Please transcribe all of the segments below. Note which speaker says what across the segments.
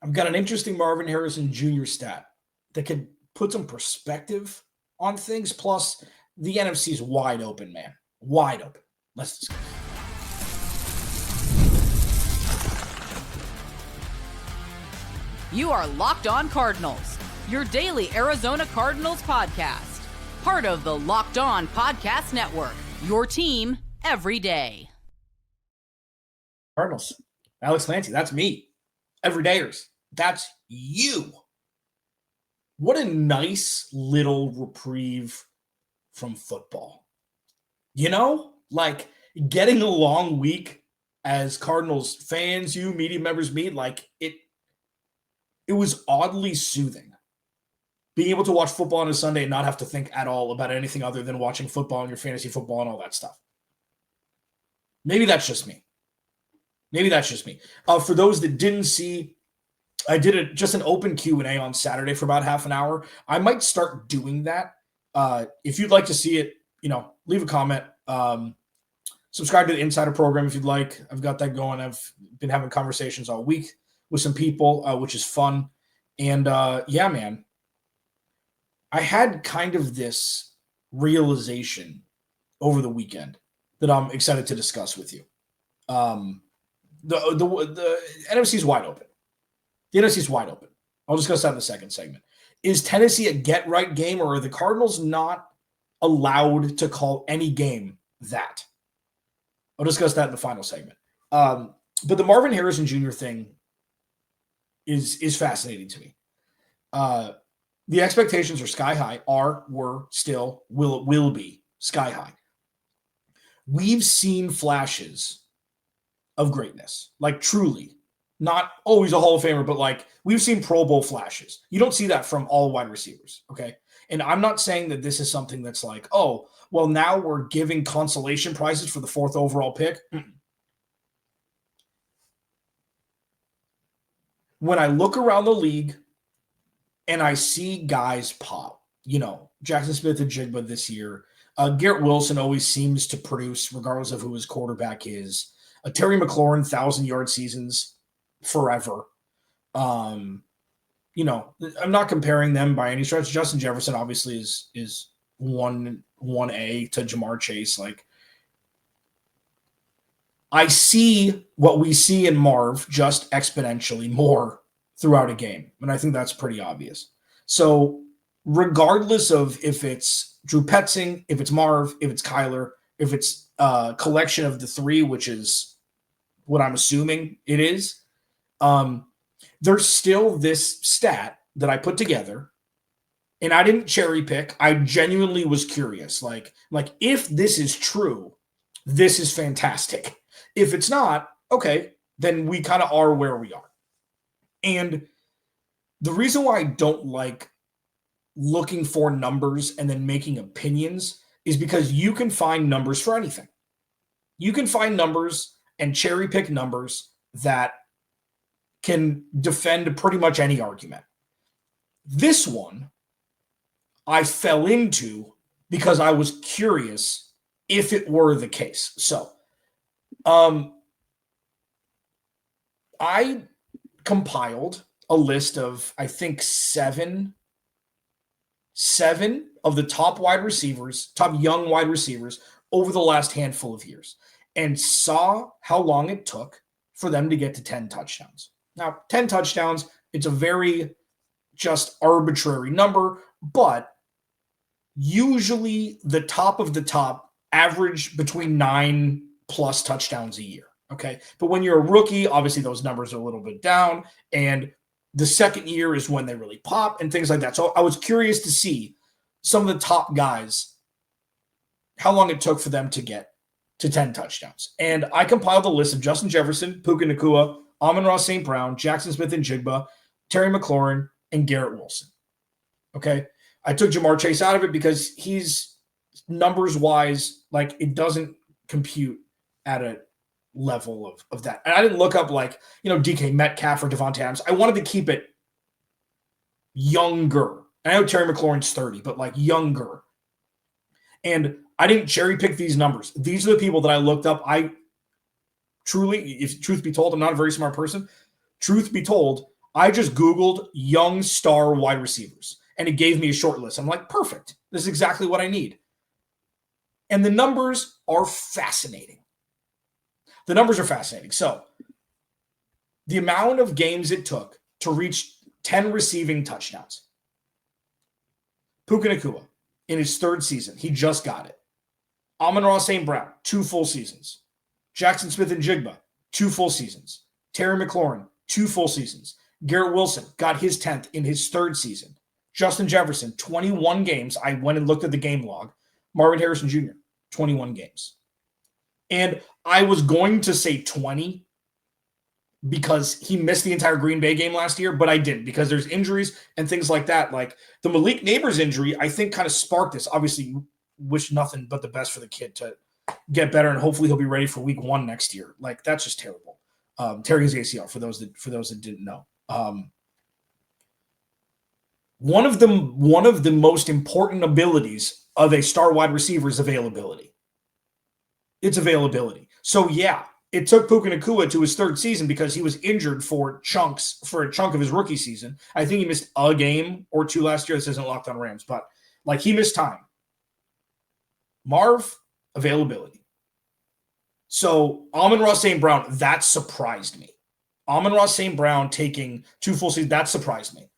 Speaker 1: I've got an interesting Marvin Harrison Jr. stat that could put some perspective on things. Plus, the NFC is wide open, man. Wide open. Let's discuss.
Speaker 2: You are Locked On Cardinals, your daily Arizona Cardinals podcast. Part of the Locked On Podcast Network, your team every day.
Speaker 1: Cardinals. Alex Clancy, that's me. Everydayers, that's you. What a nice little reprieve from football. You know, like getting a long week as Cardinals fans, you media members, me, like it was oddly soothing. Being able to watch football on a Sunday and not have to think at all about anything other than watching football and your fantasy football and all that stuff. Maybe that's just me. For those that didn't see, I did just an open Q&A on Saturday for about half an hour. I might start doing that. If you'd like to see it, leave a comment. Subscribe to the Insider program if you'd like. I've got that going. I've been having conversations all week with some people, which is fun. And yeah, man, I had kind of this realization over the weekend that I'm excited to discuss with you. The NFC is wide open. The NFC is wide open. I'll discuss that in the second segment. Is Tennessee a get-right game, or are the Cardinals not allowed to call any game that? I'll discuss that in the final segment. But the Marvin Harrison Jr. thing is fascinating to me. The expectations are sky high, were, still, will be sky high. We've seen flashes of greatness, like truly, not always a Hall of Famer, but like we've seen Pro Bowl flashes. You don't see that from all wide receivers, okay? And I'm not saying that this is something that's like, oh, well, now we're giving consolation prizes for the 4th overall pick. When I look around the league and I see guys pop, Jackson Smith-Njigba this year, Garrett Wilson always seems to produce regardless of who his quarterback is. Terry McLaurin, 1,000-yard seasons forever. I'm not comparing them by any stretch. Justin Jefferson obviously is 1A to Jamar Chase. Like, I see what we see in Marv just exponentially more throughout a game, and I think that's pretty obvious. So regardless of if it's Drew Petzing, if it's Marv, if it's Kyler, if it's a collection of the three, which is what I'm assuming it is, there's still this stat that I put together, and I didn't cherry pick. I genuinely was curious. Like if this is true, this is fantastic. If it's not, okay, then we kind of are where we are. And the reason why I don't like looking for numbers and then making opinions is because you can find numbers for anything. You can find numbers and cherry pick numbers that can defend pretty much any argument. This one I fell into because I was curious if it were the case. So I compiled a list of, I think, seven of the top young wide receivers over the last handful of years, and saw how long it took for them to get to 10 touchdowns. Now, 10 touchdowns, it's a very just arbitrary number, but usually the top of the top average between 9+ touchdowns a year, okay? But when you're a rookie, obviously those numbers are a little bit down, and the second year is when they really pop and things like that. So I was curious to see some of the top guys, how long it took for them to get to 10 touchdowns. And I compiled a list of Justin Jefferson, Puka Nacua, Amon-Ra St. Brown, Jackson Smith-Njigba, Terry McLaurin, and Garrett Wilson. Okay? I took Jamar Chase out of it because he's numbers-wise, like, it doesn't compute at a level of that. And I didn't look up, like, DK Metcalf or Devontae Adams. I wanted to keep it younger. I know Terry McLaurin's 30, but, like, younger. And I didn't cherry pick these numbers. These are the people that I looked up. I truly, if truth be told, I'm not a very smart person. Truth be told, I just Googled young star wide receivers, and it gave me a short list. I'm like, perfect. This is exactly what I need. And the numbers are fascinating. The numbers are fascinating. So the amount of games it took to reach 10 receiving touchdowns. Puka Nacua, in his third season, he just got it. Amon-Ra St. Brown, 2 full seasons. Jackson Smith-Njigba, 2 full seasons. Terry McLaurin, 2 full seasons. Garrett Wilson got his 10th in his third season. Justin Jefferson, 21 games. I went and looked at the game log. Marvin Harrison Jr., 21 games. And I was going to say 20 because he missed the entire Green Bay game last year, but I didn't because there's injuries and things like that. Like the Malik Neighbors injury, I think kind of sparked this. Obviously, wish nothing but the best for the kid to get better, and hopefully he'll be ready for week 1 next year. Like that's just terrible. Tearing his ACL for those that didn't know. One of the most important abilities of a star wide receiver is availability. It's availability. So yeah, it took Puka Nacua to his third season because he was injured for a chunk of his rookie season. I think he missed a game or 2 last year. This isn't Locked on Rams, but like he missed time. Marv, availability. So Amon-Ra St. Brown, that surprised me. Amon-Ra St. Brown taking 2 full seasons, that surprised me.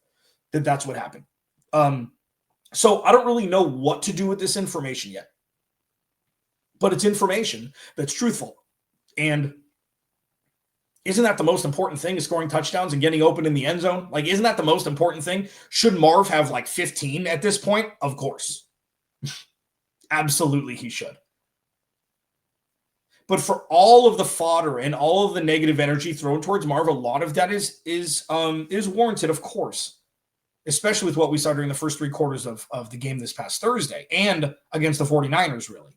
Speaker 1: That's what happened. So I don't really know what to do with this information yet. But it's information that's truthful. And isn't that the most important thing, is scoring touchdowns and getting open in the end zone? Like, isn't that the most important thing? Should Marv have like 15 at this point? Of course. Absolutely he should. But for all of the fodder and all of the negative energy thrown towards Marv, a lot of that is warranted, of course. Especially with what we saw during the first 3 quarters of the game this past Thursday and against the 49ers, really.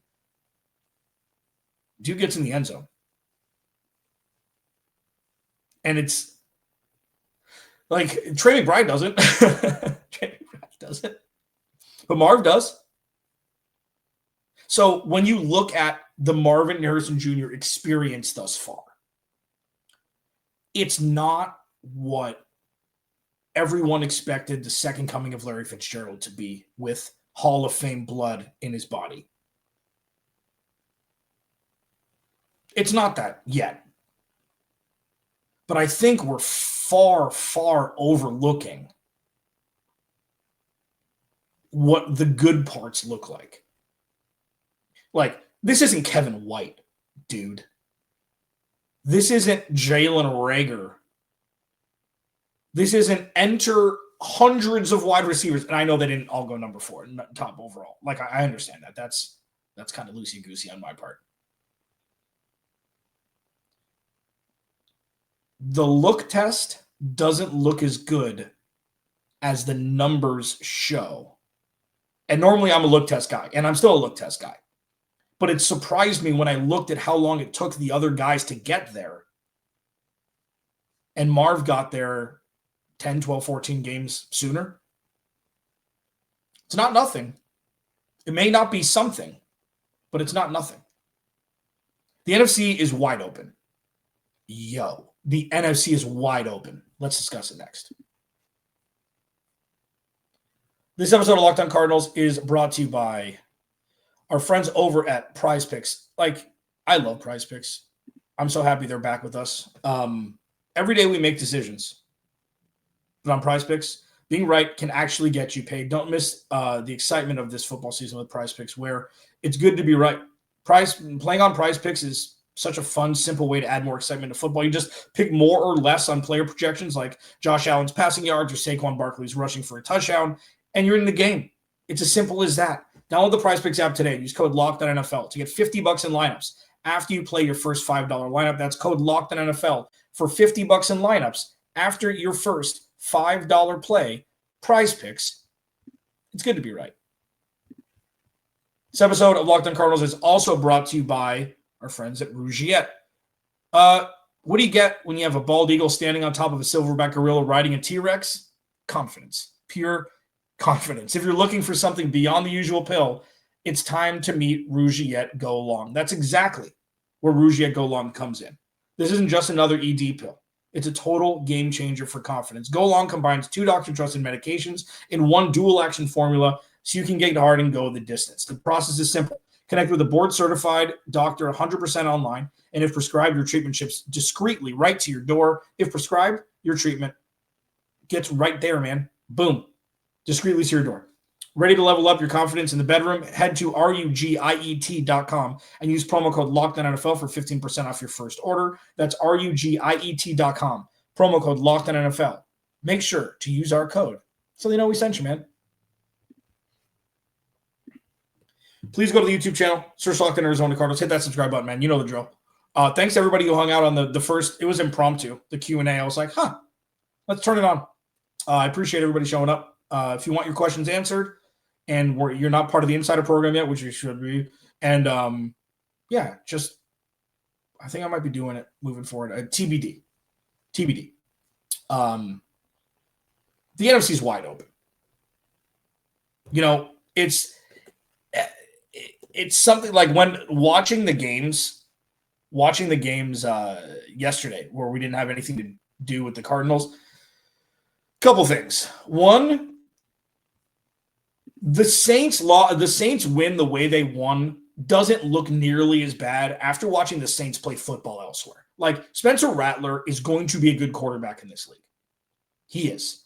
Speaker 1: Dude gets in the end zone. And it's like Trey McBride doesn't. Trey McBride doesn't. But Marv does. So when you look at the Marvin Harrison Jr. experience thus far, it's not what everyone expected the second coming of Larry Fitzgerald to be, with Hall of Fame blood in his body. It's not that yet. But I think we're far, far overlooking what the good parts look like. Like, this isn't Kevin White, dude. This isn't Jalen Reagor. This isn't enter hundreds of wide receivers. And I know they didn't all go number 4, top overall. Like, I understand that. That's kind of loosey-goosey on my part. The look test doesn't look as good as the numbers show. And normally I'm a look test guy, and I'm still a look test guy. But it surprised me when I looked at how long it took the other guys to get there. And Marv got there 10, 12, 14 games sooner. It's not nothing. It may not be something, but it's not nothing. The NFC is wide open. The NFC is wide open. Let's discuss it next. This episode of Locked on Cardinals is brought to you by our friends over at Prize Picks. Like, I love Prize Picks. I'm so happy they're back with us. Every day we make decisions. But on Prize Picks, being right can actually get you paid. Don't miss the excitement of this football season with Prize Picks, where it's good to be right. Playing on Prize Picks is such a fun, simple way to add more excitement to football. You just pick more or less on player projections, like Josh Allen's passing yards or Saquon Barkley's rushing for a touchdown, and you're in the game. It's as simple as that. Download the Prize Picks app today. Use code LOCKEDONNFL to get $50 in lineups after you play your first $5 lineup. That's code LOCKEDONNFL for $50 in lineups after your first $5 play. Prize Picks. It's good to be right. This episode of Locked on Cardinals is also brought to you by our friends at Rougiette. What do you get when you have a bald eagle standing on top of a silverback gorilla riding a T-Rex? Confidence. Pure confidence. If you're looking for something beyond the usual pill, it's time to meet Rougiette Go Long. That's exactly where Rougiette Go Long comes in. This isn't just another ED pill. It's a total game changer for confidence. Go Long combines 2 doctor-trusted medications in one dual-action formula so you can get hard and go the distance. The process is simple. Connect with a board-certified doctor 100% online, and if prescribed, your treatment ships discreetly right to your door. If prescribed, your treatment gets right there, man. Boom. Discreetly to your door. Ready to level up your confidence in the bedroom? Head to rugiet.com and use promo code LOCKEDONNFL for 15% off your first order. That's rugiet.com. Promo code LOCKEDONNFL. Make sure to use our code so they know we sent you, man. Please go to the YouTube channel, search Locked On Arizona Cardinals. Hit that subscribe button, man. You know the drill. Thanks to everybody who hung out on the first. It was impromptu, the Q&A. I was like, let's turn it on. I appreciate everybody showing up. If you want your questions answered, and you're not part of the insider program yet, which you should be. And I think I might be doing it moving forward. TBD. The NFC is wide open. It's something like when watching the games yesterday where we didn't have anything to do with the Cardinals. Couple things. One, the Saints win the way they won doesn't look nearly as bad after watching the Saints play football elsewhere. Like, Spencer Rattler is going to be a good quarterback in this league. He is.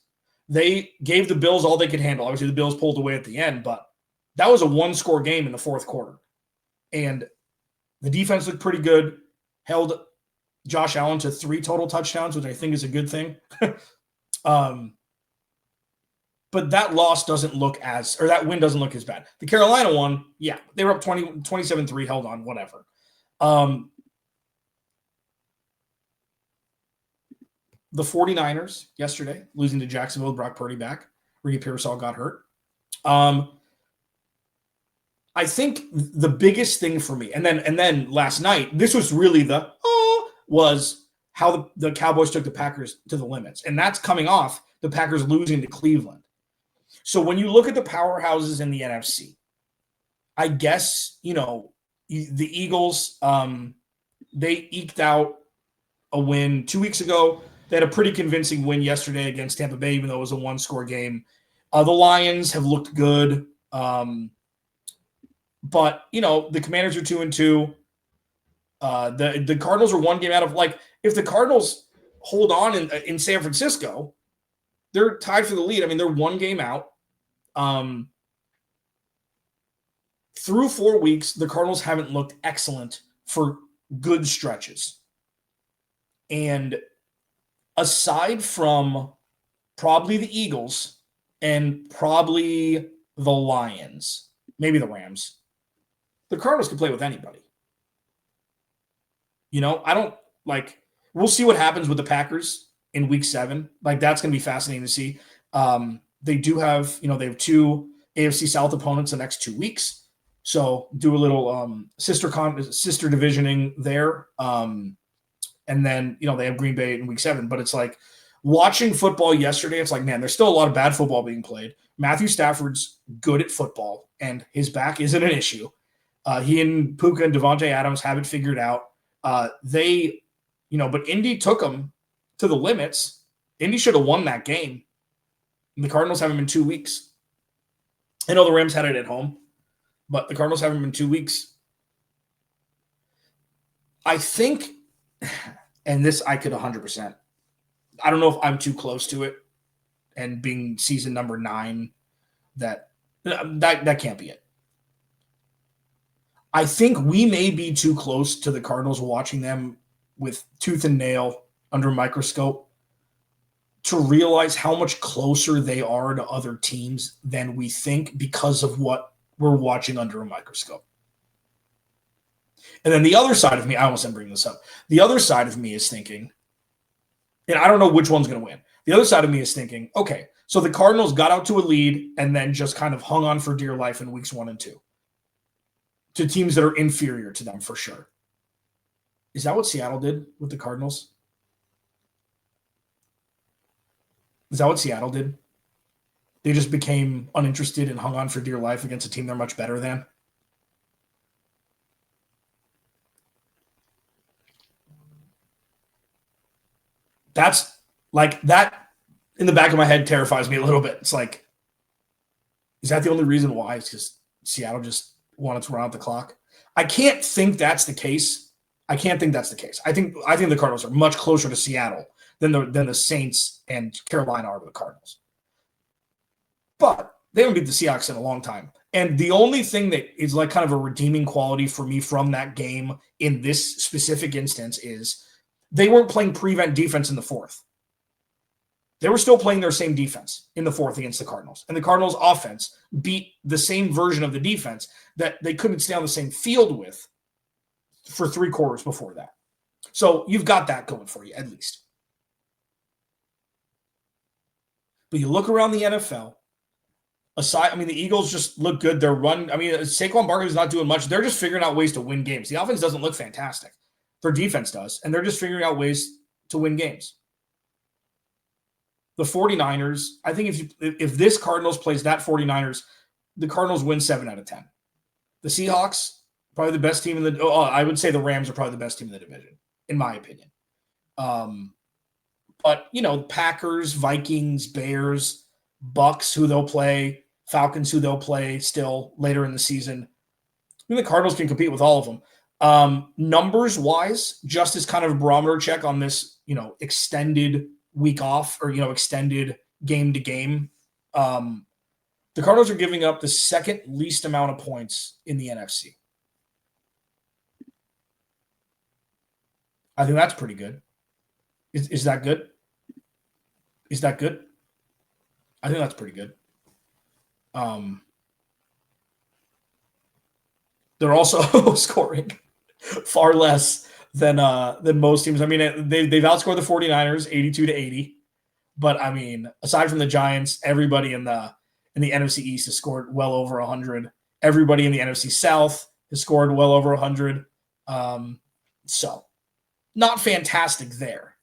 Speaker 1: They gave the Bills all they could handle. Obviously, the Bills pulled away at the end, but that was a one-score game in the fourth quarter. And the defense looked pretty good, held Josh Allen to 3 total touchdowns, which I think is a good thing. But that that win doesn't look as bad. The Carolina one, yeah, they were up 27-3, held on, whatever. The 49ers yesterday, losing to Jacksonville, Brock Purdy back. Ricky Pearsall got hurt. I think the biggest thing for me, and then last night, this was really was how the Cowboys took the Packers to the limits. And that's coming off the Packers losing to Cleveland. So when you look at the powerhouses in the NFC, I guess, the Eagles, they eked out a win 2 weeks ago. They had a pretty convincing win yesterday against Tampa Bay, even though it was a one-score game. The Lions have looked good. But, the Commanders are 2-2. The Cardinals are one game out of, if the Cardinals hold on in San Francisco, they're tied for the lead. I mean, they're one game out. Through 4 weeks, the Cardinals haven't looked excellent for good stretches. And aside from probably the Eagles and probably the Lions, maybe the Rams, the Cardinals can play with anybody. We'll see what happens with the Packers in week 7. That's going to be fascinating to see. They do have, they have 2 AFC South opponents the next 2 weeks. So do a little sister divisioning there. And then, they have Green Bay in week 7. But it's like watching football yesterday, it's like, man, there's still a lot of bad football being played. Matthew Stafford's good at football, and his back isn't an issue. He and Puka and Devontae Adams have it figured out. But Indy took them to the limits. Indy should have won that game. And the Cardinals have them in 2 weeks. I know the Rams had it at home, but the Cardinals have them in 2 weeks. I think, and this I could 100%. I don't know if I'm too close to it, and being season number 9, that can't be it. I think we may be too close to the Cardinals, watching them with tooth and nail under a microscope, to realize how much closer they are to other teams than we think because of what we're watching under a microscope. And then the other side of me, I almost didn't bring this up. The other side of me is thinking, and I don't know which one's going to win. The other side of me is thinking, okay, so the Cardinals got out to a lead and then just kind of hung on for dear life in weeks 1 and 2 to teams that are inferior to them for sure. Is that what Seattle did with the Cardinals? Is that what Seattle did? They just became uninterested and hung on for dear life against a team they're much better than? That's like that in the back of my head terrifies me a little bit. It's like, is that the only reason why? It's because Seattle just wanted to run out the clock. I can't think that's the case. I think the Cardinals are much closer to Seattle than the Saints and Carolina are to the Cardinals. But they haven't beat the Seahawks in a long time. And the only thing that is like kind of a redeeming quality for me from that game in this specific instance is they weren't playing prevent defense in the fourth. They were still playing their same defense in the fourth against the Cardinals. And the Cardinals offense beat the same version of the defense that they couldn't stay on the same field with for 3 quarters before that. So you've got that going for you, at least. But you look around the NFL, the Eagles just look good. Their run, Saquon Barkley's not doing much. They're just figuring out ways to win games. The offense doesn't look fantastic. Their defense does, and they're just figuring out ways to win games. The 49ers, I think if this Cardinals plays that 49ers, the Cardinals win 7 out of 10. The Seahawks, probably the best team in I would say the Rams are probably the best team in the division, in my opinion. But, Packers, Vikings, Bears, Bucks, who they'll play, Falcons, who they'll play still later in the season. The Cardinals can compete with all of them. Numbers-wise, just as kind of a barometer check on this, extended week off or, extended game to game. The Cardinals are giving up the second least amount of points in the NFC. I think that's pretty good. Is that good? Is that good? I think that's pretty good. They're also scoring far less than most teams. They've outscored the 49ers 82-80. But aside from the Giants, everybody in the NFC East has scored well over 100. Everybody in the NFC South has scored well over 100. So not fantastic there.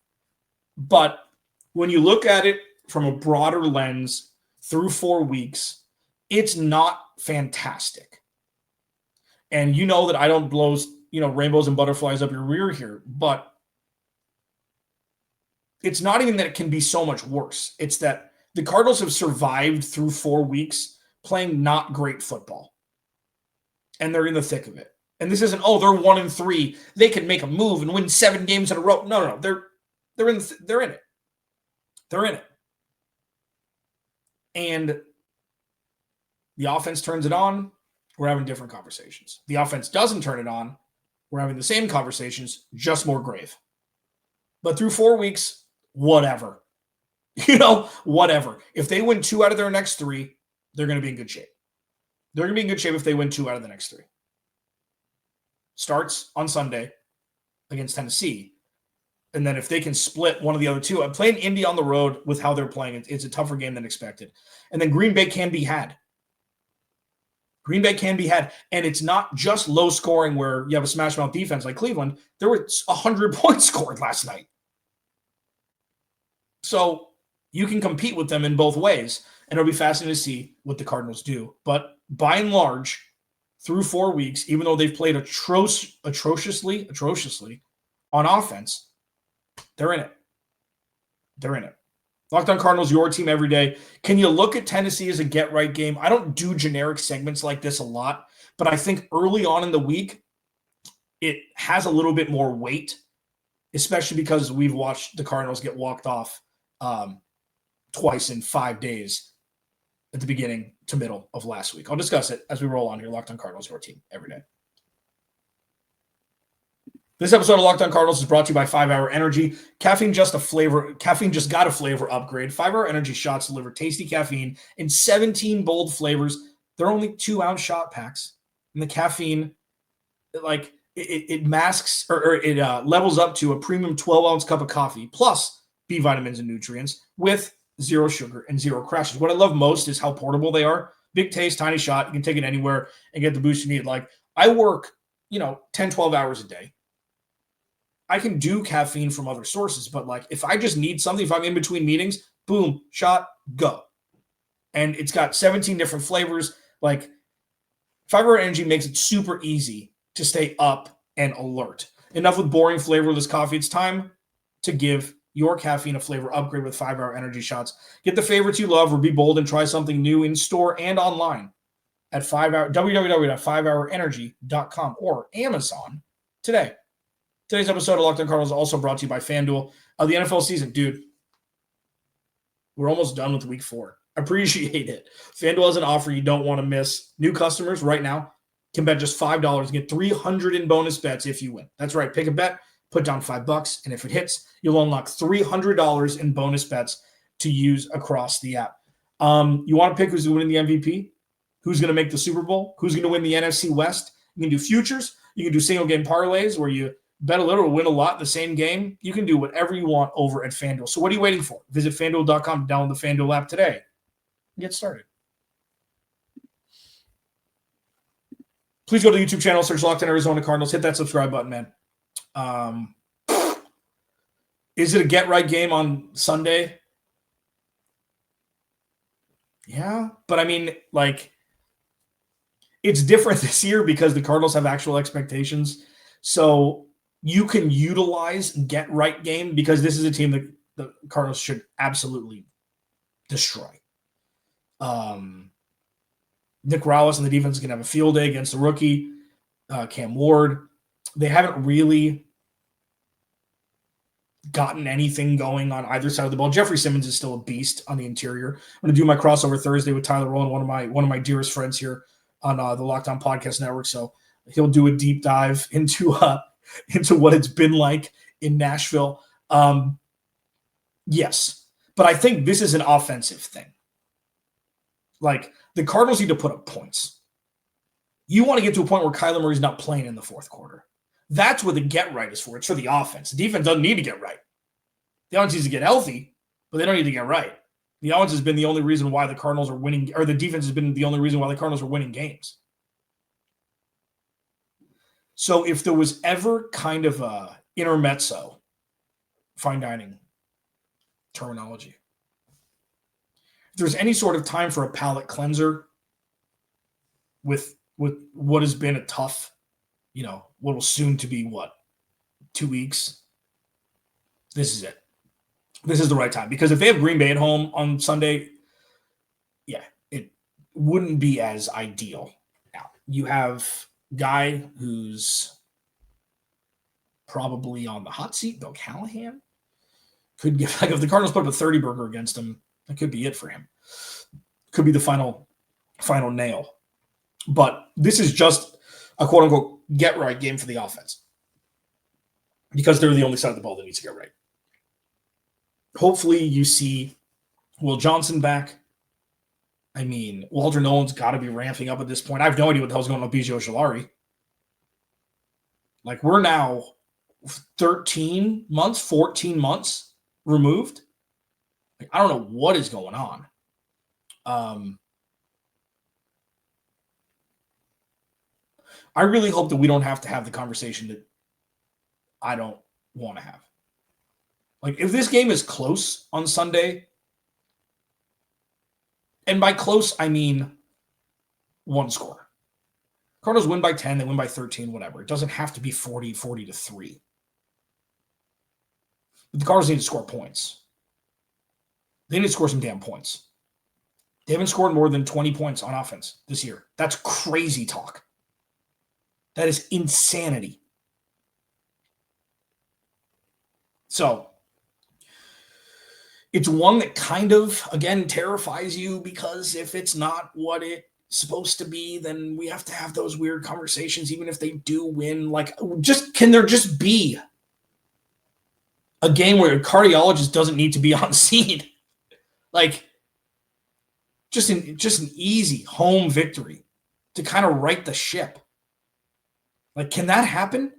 Speaker 1: But when you look at it from a broader lens through 4 weeks, it's not fantastic. And you know that I don't blow, rainbows and butterflies up your rear here, but it's not even that it can be so much worse. It's that the Cardinals have survived through 4 weeks playing not great football. And they're in the thick of it. And this isn't, they're 1-3. They can make a move and win 7 games in a row. No. They're in it. They're in it. And the offense turns it on, we're having different conversations. The offense doesn't turn it on, we're having the same conversations, just more grave. But through 4 weeks, whatever. Whatever. If they win 2 out of their next 3, they're going to be in good shape. They're going to be in good shape if they win 2 out of the next 3. Starts on Sunday against Tennessee. And then if they can split one of the other 2, I'm playing Indy on the road with how they're playing. It's a tougher game than expected. And then Green Bay can be had. And it's not just low scoring where you have a smash mouth defense like Cleveland. There were 100 points scored last night. So you can compete with them in both ways. And it'll be fascinating to see what the Cardinals do. But by and large, through 4 weeks, even though they've played atrociously on offense, they're in it. Locked On Cardinals, your team every day. Can you look at Tennessee as a get-right game? I don't do generic segments like this a lot, but I think early on in the week, it has a little bit more weight, especially because we've watched the Cardinals get walked off twice in 5 days at the beginning to middle of last week. I'll discuss it as we roll on here. Locked On Cardinals, your team every day. This episode of Locked On Cardinals is brought to you by 5-Hour Energy. Caffeine just got a flavor upgrade. 5-Hour Energy shots deliver tasty caffeine in 17 bold flavors. They're only 2-ounce shot packs. And the caffeine, it masks or it levels up to a premium 12-ounce cup of coffee plus B vitamins and nutrients with 0 sugar and 0 crashes. What I love most is how portable they are. Big taste, tiny shot. You can take it anywhere and get the boost you need. I work, 10, 12 hours a day. I can do caffeine from other sources, but if I just need something, if I'm in between meetings, boom, shot, go. And it's got 17 different flavors. 5-Hour Energy makes it super easy to stay up and alert. Enough with boring flavorless coffee. It's time to give your caffeine a flavor upgrade with 5-hour energy shots. Get the favorites you love or be bold and try something new in store and online at www.5hourenergy.com or Amazon today. Today's episode of Locked On Cardinals is also brought to you by FanDuel. The NFL season, dude, we're almost done with week 4. Appreciate it. FanDuel has an offer you don't want to miss. New customers right now can bet just $5 and get $300 in bonus bets if you win. That's right. Pick a bet, put down $5, and if it hits, you'll unlock $300 in bonus bets to use across the app. You want to pick who's going to win the MVP? Who's going to make the Super Bowl? Who's going to win the NFC West? You can do futures. You can do single game parlays where you bet a little or win a lot in the same game. You can do whatever you want over at FanDuel. So what are you waiting for? Visit FanDuel.com, download the FanDuel app today. Get started. Please go to the YouTube channel, search Locked On Arizona Cardinals. Hit that subscribe button, man. Is it a get-right game on Sunday? Yeah, but I mean, like, it's different this year because the Cardinals have actual expectations. So you can utilize get-right game because this is a team that the Cardinals should absolutely destroy. Nick Rowles and the defense can have a field day against the rookie, Cam Ward. They haven't really gotten anything going on either side of the ball. Jeffrey Simmons is still a beast on the interior. I'm going to do my crossover Thursday with Tyler Rowland, one of my dearest friends here on the Locked On Podcast Network. So he'll do a deep dive into what it's been like in Nashville. Yes, but I think this is an offensive thing. Like, the Cardinals need to put up points. You want to get to a point where Kyler Murray's not playing in the fourth quarter. That's what the get right is for. It's for the offense. The defense doesn't need to get right. The offense needs to get healthy, but they don't need to get right. The offense has been the only reason why the Cardinals are winning, or the defense has been the only reason why the Cardinals are winning games. So if there was ever kind of a intermezzo, fine dining terminology, if there's any sort of time for a palate cleanser with what has been a tough, what will soon to be 2 weeks, this is it. This is the right time. Because if they have Green Bay at home on Sunday, yeah, it wouldn't be as ideal. Now, you have a guy who's probably on the hot seat, Bill Callahan. Could get, like, if the Cardinals put up a 30 burger against him, that could be it for him. Could be the final nail. But this is just a quote-unquote get-right game for the offense because they're the only side of the ball that needs to get right. Hopefully you see Will Johnson back. I mean, Walter Nolan's got to be ramping up at this point. I have no idea what the hell's going on with Bijou Ojulari. Like, we're now 14 months removed. Like, I don't know what is going on. I really hope that we don't have to have the conversation that I don't want to have. Like, if this game is close on Sunday, and by close, I mean one score. Cardinals win by 10, they win by 13, whatever. It doesn't have to be 40-3. But the Cardinals need to score points. They need to score some damn points. They haven't scored more than 20 points on offense this year. That's crazy talk. That is insanity. So, it's one that kind of, again, terrifies you because if it's not what it's supposed to be, then we have to have those weird conversations, even if they do win. Like, can there just be a game where a cardiologist doesn't need to be on scene? Like, just an easy home victory to kind of right the ship. Like, can that happen?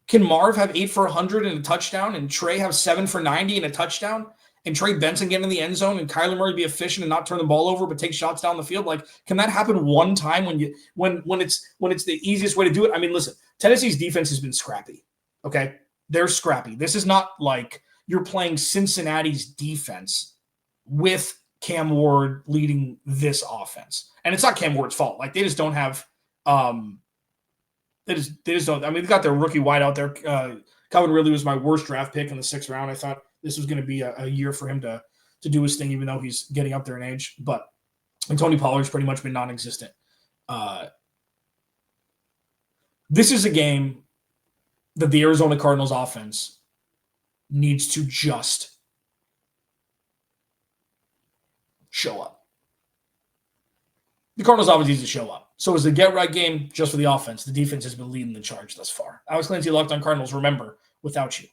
Speaker 1: Can Marv have 8 for 100 and a touchdown, and Trey have 7 for 90 and a touchdown, and Trey Benson get in the end zone, and Kyler Murray be efficient and not turn the ball over but take shots down the field? Like, can that happen one time when it's the easiest way to do it? I mean, listen, Tennessee's defense has been scrappy. Okay, they're scrappy. This is not like you're playing Cincinnati's defense with Cam Ward leading this offense, and it's not Cam Ward's fault. Like, they just don't have. They just don't. I mean, they got their rookie wide out there, Calvin Ridley was my worst draft pick in the 6th round. I thought this was going to be a year for him to do his thing, even though he's getting up there in age. But Tony Pollard's pretty much been non-existent. This is a game that the Arizona Cardinals offense needs to just show up. The Cardinals offense needs to show up. So it's a get-right game just for the offense. The defense has been leading the charge thus far. Alex Clancy, Locked On Cardinals. Remember, without you,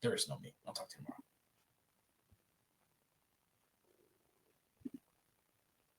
Speaker 1: there is no me. I'll talk to you tomorrow.